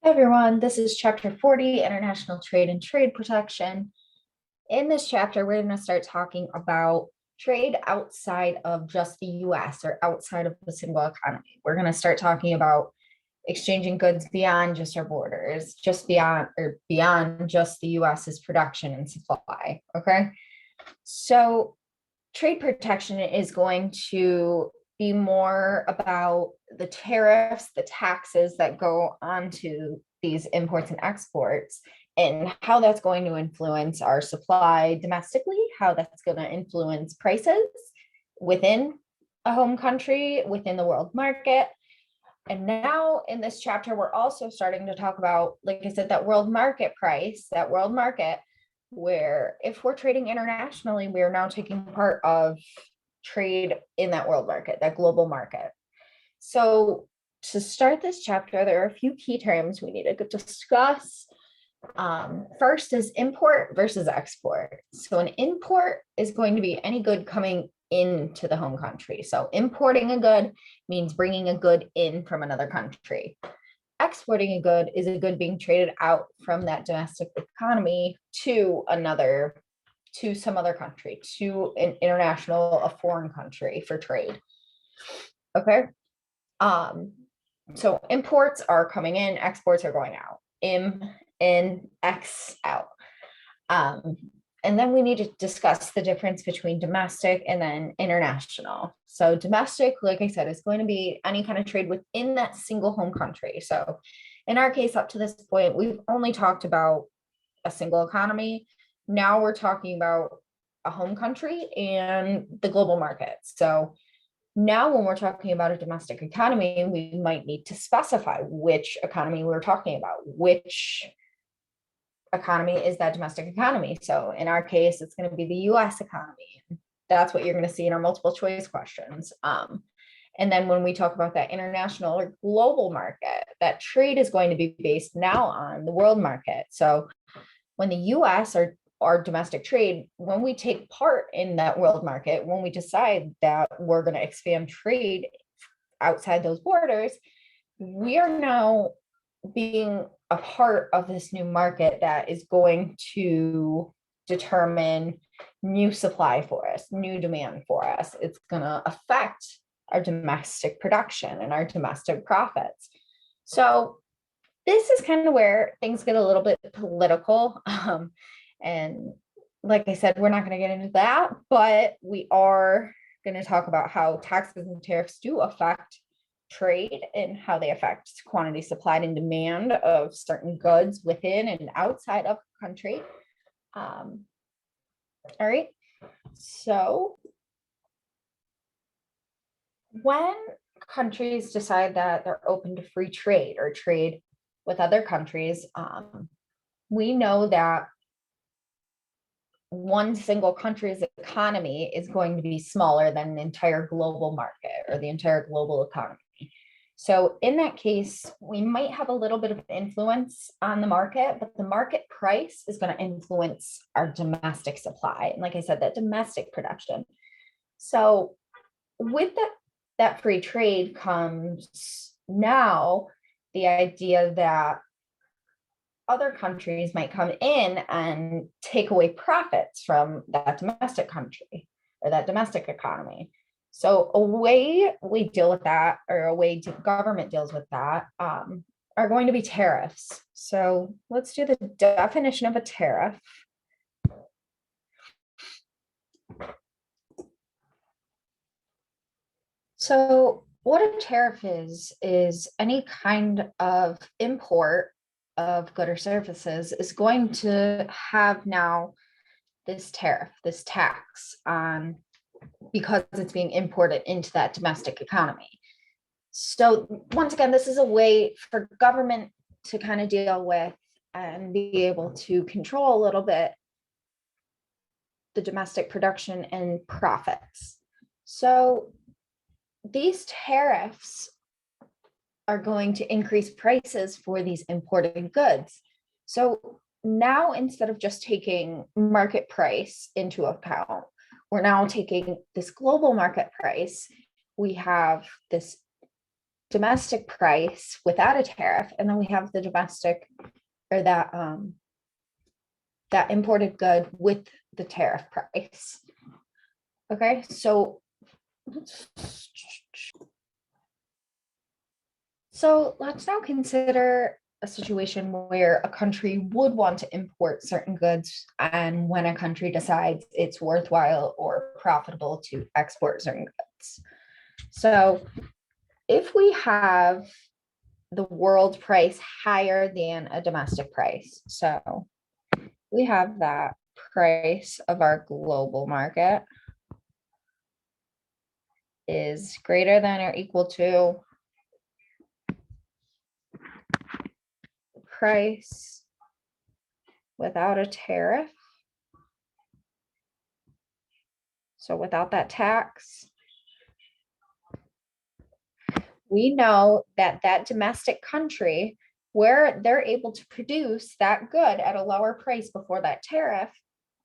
Hi everyone, this is chapter 40, International Trade and Trade Protection. In this chapter, we're going to start talking about trade outside of just the US or outside of the single economy. We're going to start talking about exchanging goods beyond just our borders, just beyond just the US's production and supply. Okay. So trade protection is going to be more about the tariffs, the taxes that go onto these imports and exports, and how that's going to influence our supply domestically, how that's going to influence prices within a home country, within the world market. And now in this chapter, we're also starting to talk about, like I said, that world market price, that world market, where if we're trading internationally, we are now taking part of trade in that world market, that global market. So to start this chapter, there are a few key terms we need to discuss. First is import versus export. So an import is going to be any good coming into the home country. So importing a good means bringing a good in from another country. Exporting a good is a good being traded out from that domestic economy to some other country, to an international, a foreign country for trade. Okay. So imports are coming in, exports are going out. In, X out. And then we need to discuss the difference between domestic and then international. So domestic, like I said, is going to be any kind of trade within that single home country. So in our case, up to this point, we've only talked about a single economy. Now we're talking about a home country and the global market. So now when we're talking about a domestic economy, we might need to specify which economy we're talking about, which economy is that domestic economy. So in our case, it's going to be the US economy. That's what you're going to see in our multiple choice questions. And then when we talk about that international or global market, that trade is going to be based now on the world market. So when the US or our domestic trade, when we take part in that world market, when we decide that we're going to expand trade outside those borders, we are now being a part of this new market that is going to determine new supply for us, new demand for us. It's going to affect our domestic production and our domestic profits. So this is kind of where things get a little bit political. And like I said, we're not going to get into that, but we are going to talk about how taxes and tariffs do affect trade and how they affect quantity supplied and demand of certain goods within and outside of the country. All right. So when countries decide that they're open to free trade or trade with other countries, we know that one single country's economy is going to be smaller than the entire global market or the entire global economy. So in that case, we might have a little bit of influence on the market, but the market price is going to influence our domestic supply. And like I said, that domestic production. So with that free trade comes now the idea that other countries might come in and take away profits from that domestic country or that domestic economy. So a way we deal with that, or a way government deals with that, are going to be tariffs. So let's do the definition of a tariff. So what a tariff is any kind of import of goods or services is going to have now this tariff, this tax on, because it's being imported into that domestic economy. So once again, this is a way for government to kind of deal with and be able to control a little bit the domestic production and profits. So these tariffs are going to increase prices for these imported goods. So now instead of just taking market price into account, we're now taking this global market price. We have this domestic price without a tariff, and then we have the domestic or that imported good with the tariff price. Okay, so let's now consider a situation where a country would want to import certain goods, and when a country decides it's worthwhile or profitable to export certain goods. So if we have the world price higher than a domestic price, so we have that price of our global market is greater than or equal to price without a tariff. So without that tax, we know that that domestic country where they're able to produce that good at a lower price before that tariff,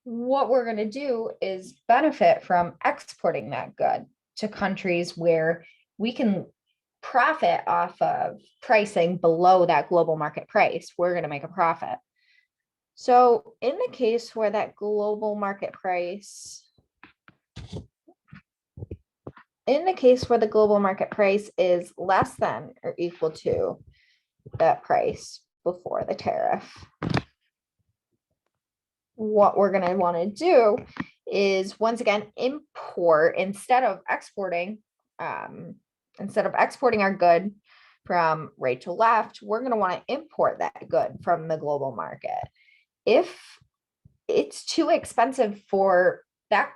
what we're going to do is benefit from exporting that good to countries where we can profit off of pricing below that global market price. We're going to make a profit. So in the case where that global market price, in the case where the global market price is less than or equal to that price before the tariff, what we're going to want to do is once again import instead of exporting our good from right to left. We're going to want to import that good from the global market. If it's too expensive for that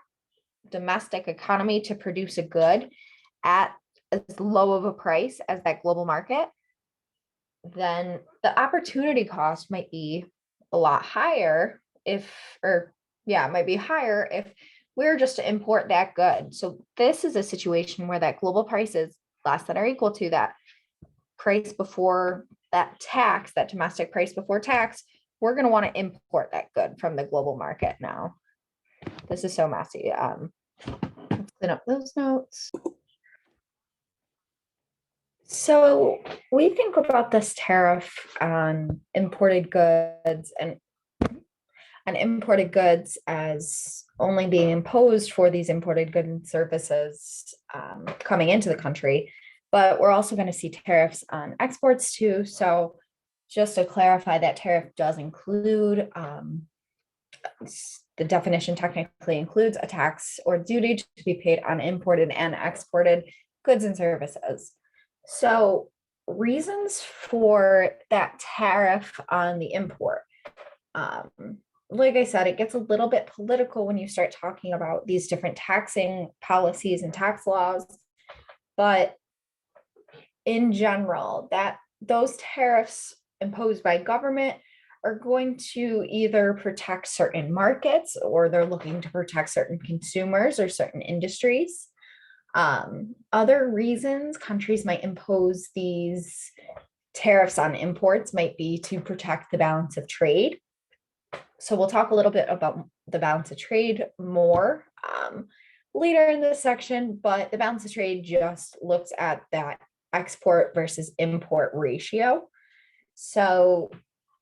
domestic economy to produce a good at as low of a price as that global market, then the opportunity cost might be a lot higher if we're just to import that good. So this is a situation where that global price is less than or equal to that price before that tax, that domestic price before tax. We're going to want to import that good from the global market now. This is so messy. Let's clean up those notes. So we think about this tariff on imported goods as only being imposed for these imported goods and services coming into the country, but we're also going to see tariffs on exports too. So just to clarify, that tariff does include, the definition technically includes a tax or duty to be paid on imported and exported goods and services. So reasons for that tariff on the import. Like I said, it gets a little bit political when you start talking about these different taxing policies and tax laws. But in general, that those tariffs imposed by government are going to either protect certain markets, or they're looking to protect certain consumers or certain industries. Other reasons countries might impose these tariffs on imports might be to protect the balance of trade. So we'll talk a little bit about the balance of trade more later in this section, but the balance of trade just looks at that export versus import ratio. So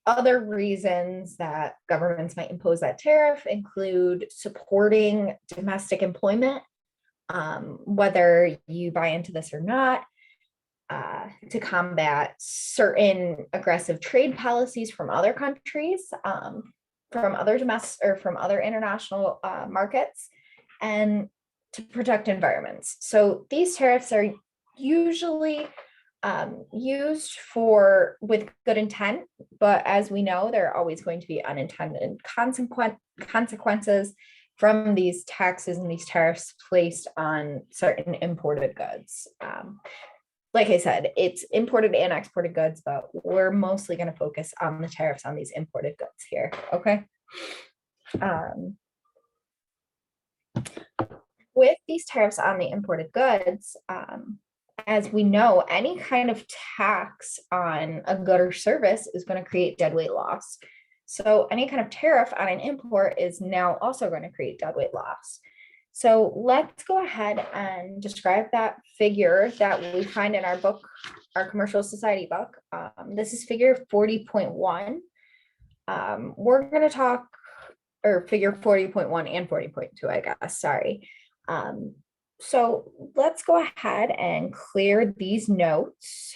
other reasons that governments might impose that tariff include supporting domestic employment, whether you buy into this or not, to combat certain aggressive trade policies from other countries, from other domestic or from other international markets, and to protect environments. So these tariffs are usually used with good intent, but as we know, there are always going to be unintended consequences from these taxes and these tariffs placed on certain imported goods. Like I said, it's imported and exported goods, but we're mostly going to focus on the tariffs on these imported goods here. Okay. With these tariffs on the imported goods, as we know, any kind of tax on a good or service is going to create deadweight loss. So any kind of tariff on an import is now also going to create deadweight loss. So let's go ahead and describe that figure that we find in our book our commercial society book. This is figure 40.1. We're going to talk, or figure 40.1 and 40.2, I guess, sorry. So let's go ahead and clear these notes.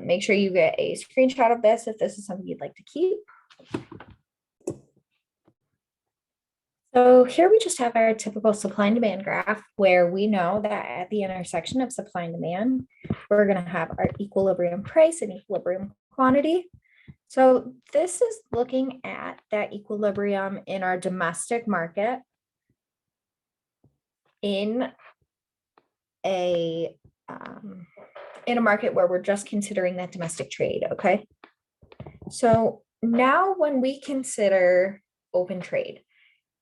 Make sure you get a screenshot of this if this is something you'd like to keep. So here we just have our typical supply and demand graph, where we know that at the intersection of supply and demand, we're going to have our equilibrium price and equilibrium quantity. So this is looking at that equilibrium in our domestic market in a market where we're just considering that domestic trade, okay? So now when we consider open trade,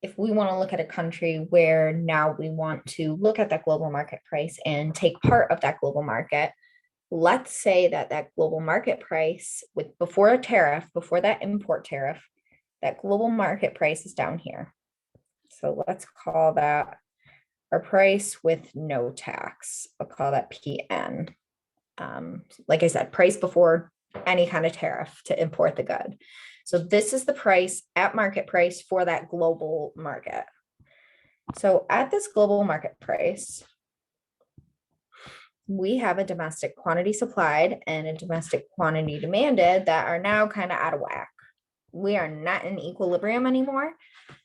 if we want to look at a country where now we want to look at that global market price and take part of that global market, let's say that that global market price before a tariff, before that import tariff, that global market price is down here. So let's call that our price with no tax. I'll call that PN. Like I said, price before any kind of tariff to import the good. So this is the price at market price for that global market. So at this global market price, we have a domestic quantity supplied and a domestic quantity demanded that are now kind of out of whack. We are not in equilibrium anymore.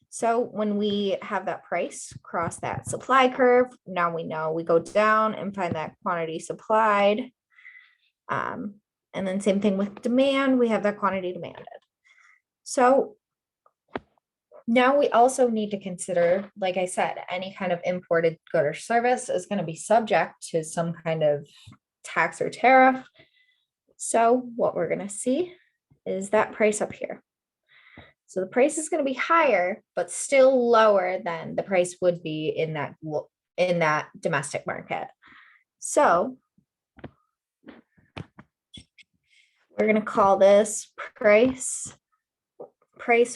So when we have that price cross that supply curve, now we know we go down and find that quantity supplied. And then same thing with demand, we have that quantity demanded. So now we also need to consider, like I said, any kind of imported good or service is going to be subject to some kind of tax or tariff. So what we're going to see is that price up here. So the price is going to be higher, but still lower than the price would be in that domestic market. So we're going to call this price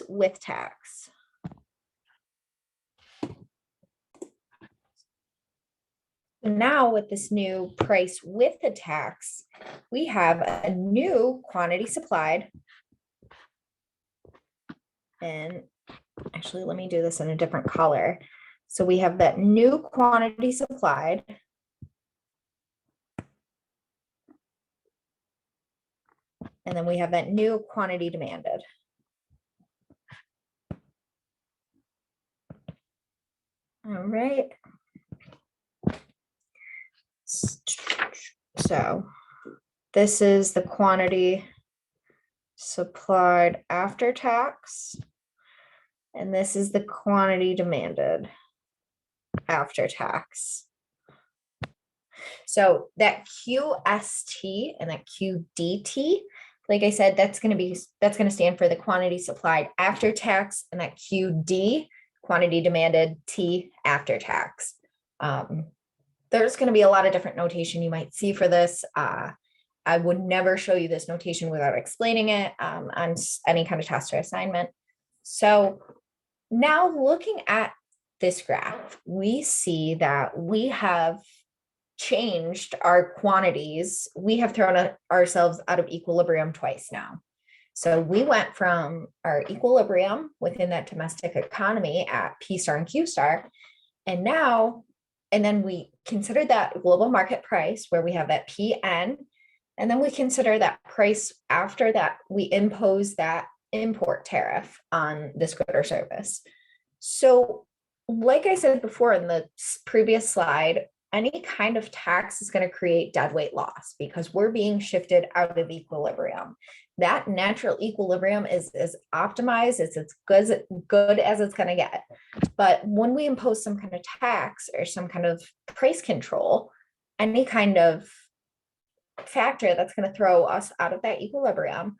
with tax. Now with this new price with the tax, we have a new quantity supplied. And actually, let me do this in a different color. So we have that new quantity supplied. And then we have that new quantity demanded. All right. So this is the quantity supplied after tax. And this is the quantity demanded after tax. So that QST and that QDT, like I said, that's going to stand for the quantity supplied after tax, and that QD, quantity demanded, T after tax. There's going to be a lot of different notation you might see for this. I would never show you this notation without explaining it on any kind of test or assignment. So now looking at this graph, we see that we have changed our quantities. We have thrown ourselves out of equilibrium twice now. So we went from our equilibrium within that domestic economy at P star and Q star, and then we considered that global market price where we have that PN, and then we consider that price after that we impose that import tariff on this good or service. So like I said before in the previous slide, any kind of tax is going to create deadweight loss because we're being shifted out of equilibrium. That natural equilibrium is optimized, it's as good as it's going to get. But when we impose some kind of tax or some kind of price control, any kind of factor that's going to throw us out of that equilibrium,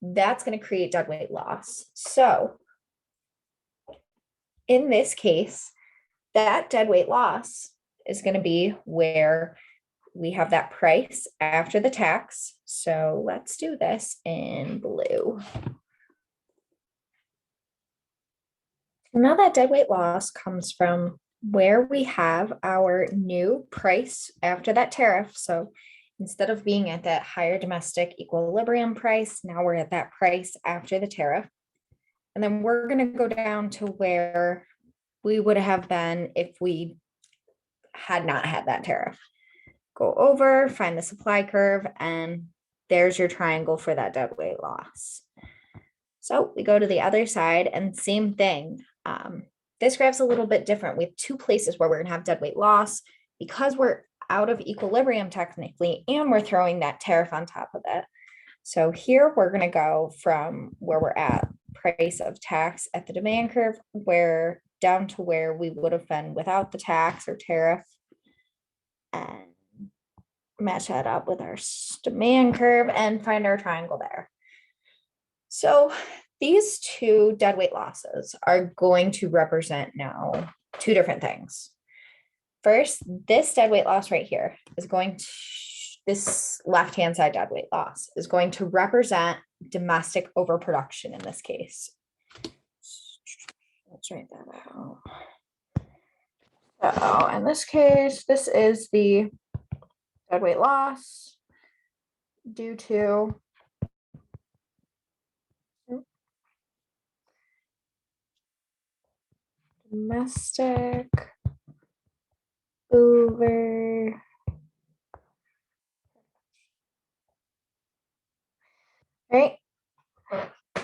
that's going to create deadweight loss. So in this case, that deadweight loss is going to be where we have that price after the tax. So let's do this in blue. Now that deadweight loss comes from where we have our new price after that tariff. So Instead of being at that higher domestic equilibrium price, now we're at that price after the tariff. And then we're going to go down to where we would have been if we had not had that tariff. Go over, find the supply curve, and there's your triangle for that deadweight loss. So we go to the other side and same thing. This graph's a little bit different. We have two places where we're going to have deadweight loss because we're out of equilibrium technically, and we're throwing that tariff on top of it. So here we're going to go from where we're at price of tax at the demand curve, where down to where we would have been without the tax or tariff, and match that up with our demand curve and find our triangle there. So these two deadweight losses are going to represent now two different things. First, this deadweight loss right here is going to, this left-hand side deadweight loss is going to represent domestic overproduction in this case. Let's write that out. In this case, this is the deadweight loss due to domestic over. Right.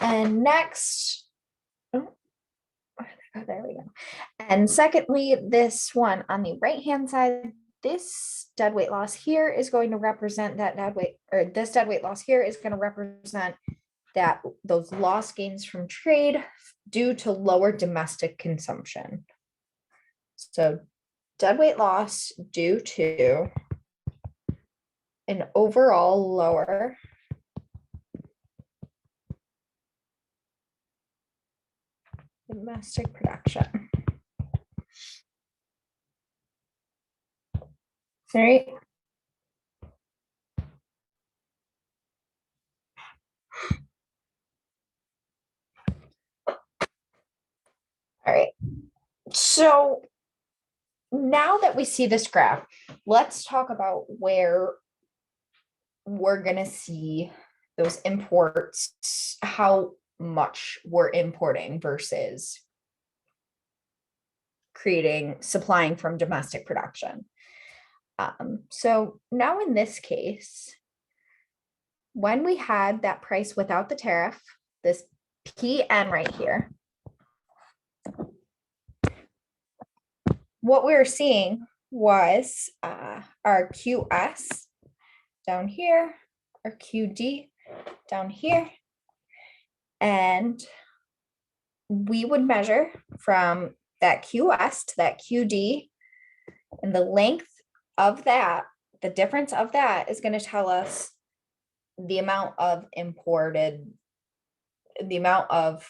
And next, there we go. And secondly, this one on the right-hand side, this deadweight loss here is going to represent that deadweight, or this deadweight loss here is going to represent that those loss gains from trade due to lower domestic consumption. So deadweight loss due to an overall lower domestic production. All right. All right. So now that we see this graph, let's talk about where we're going to see those imports, how much we're importing versus supplying from domestic production. So now in this case, when we had that price without the tariff, this PN right here, what we were seeing was our QS down here, our QD down here, and we would measure from that QS to that QD, and the length of that, the difference of that is going to tell us the amount of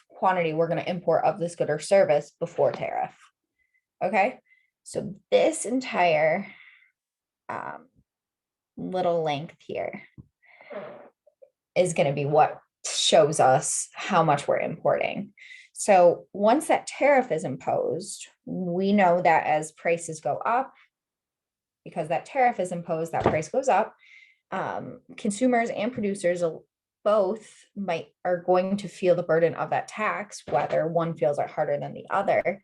quantity we're going to import of this good or service before tariff. Okay, so this entire little length here is going to be what shows us how much we're importing. So once that tariff is imposed, we know that as prices go up, because that tariff is imposed, that price goes up. Consumers and producers both are going to feel the burden of that tax, whether one feels it harder than the other.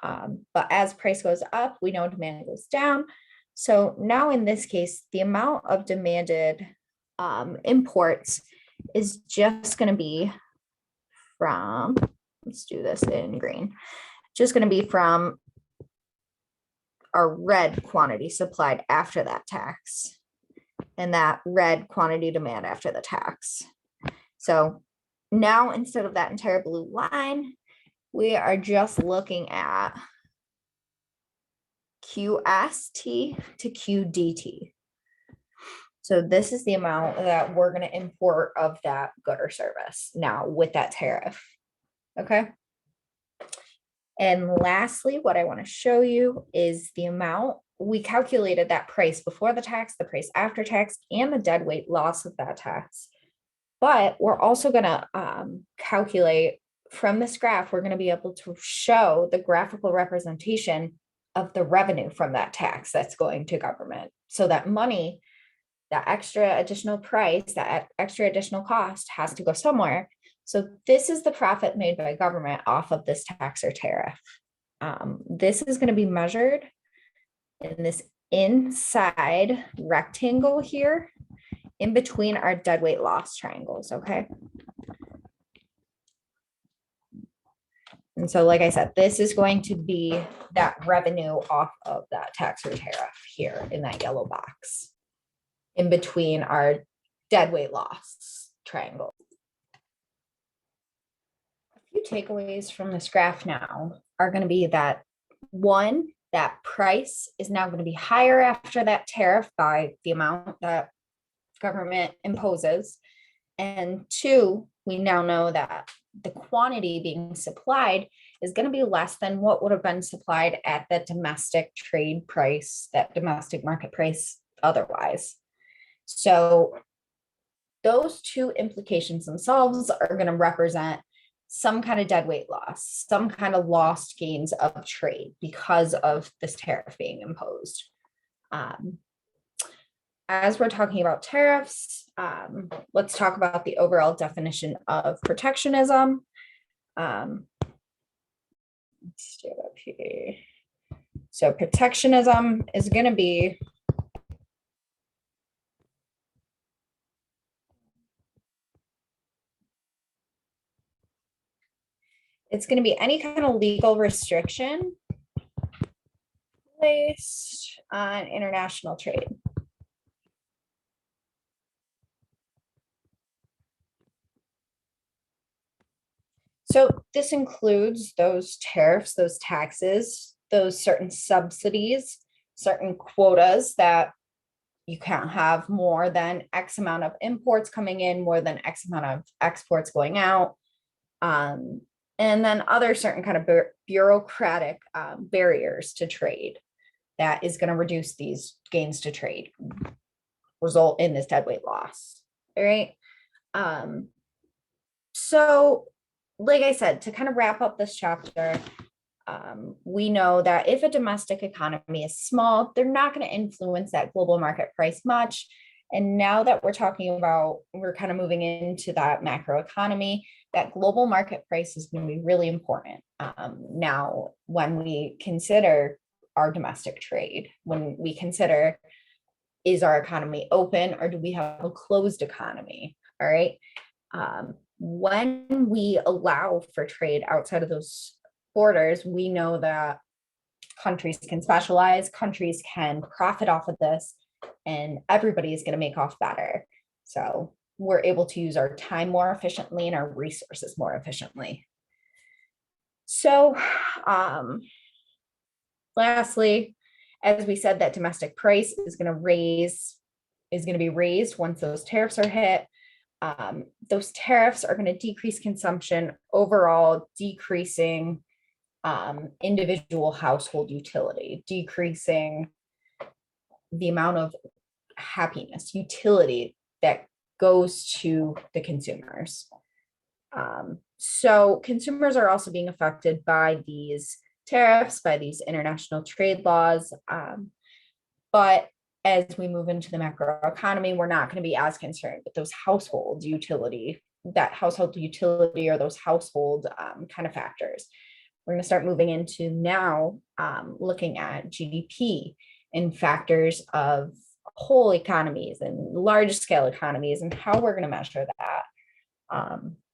But as price goes up, we know demand goes down. So now in this case, the amount of demanded imports is just going to be from, let's do this in green, just going to be from our red quantity supplied after that tax and that red quantity demand after the tax. So now instead of that entire blue line, we are just looking at QST to QDT. So this is the amount that we're going to import of that good or service now with that tariff. Okay. And lastly, what I want to show you is the amount we calculated that price before the tax, the price after tax, and the deadweight loss of that tax. But we're also going to calculate from this graph, we're going to be able to show the graphical representation of the revenue from that tax that's going to government. So that money That extra additional price, that extra additional cost has to go somewhere. So this is the profit made by government off of this tax or tariff. This is going to be measured in this inside rectangle here in between our deadweight loss triangles, okay? And so, like I said, this is going to be that revenue off of that tax or tariff here in that yellow box in between our deadweight loss triangle. A few takeaways from this graph now are going to be that one, that price is now going to be higher after that tariff by the amount that government imposes. And two, we now know that the quantity being supplied is going to be less than what would have been supplied at the domestic trade price, that domestic market price otherwise. So those two implications themselves are going to represent some kind of deadweight loss, some kind of lost gains of trade because of this tariff being imposed. As we're talking about tariffs, let's talk about the overall definition of protectionism. Let's do it up here. So protectionism is going to be any kind of legal restriction placed on international trade. So this includes those tariffs, those taxes, those certain subsidies, certain quotas that you can't have more than X amount of imports coming in, more than X amount of exports going out. And then other certain kind of bureaucratic barriers to trade that is going to reduce these gains to trade, result in this deadweight loss. All right. So like I said, to kind of wrap up this chapter, we know that if a domestic economy is small, they're not going to influence that global market price much. And now that we're talking about, we're kind of moving into that macro economy, that global market price is going to be really important. Now, when we consider our domestic trade, when we consider, is our economy open or do we have a closed economy? All right. When we allow for trade outside of those borders, we know that countries can specialize, countries can profit off of this, and everybody is going to make off better. So we're able to use our time more efficiently and our resources more efficiently. So lastly, as we said, that domestic price is going to be raised once those tariffs are hit. Those tariffs are going to decrease consumption overall, decreasing individual household utility, decreasing the amount of happiness, utility that goes to the consumers. So consumers are also being affected by these tariffs, by these international trade laws. But as we move into the macro economy, we're not going to be as concerned with those household utility, or those household kind of factors. We're going to start moving into now looking at GDP and factors of whole economies and large scale economies and how we're going to measure that.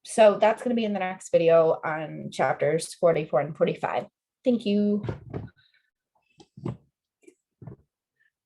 So that's going to be in the next video on chapters 44 and 45. Thank you.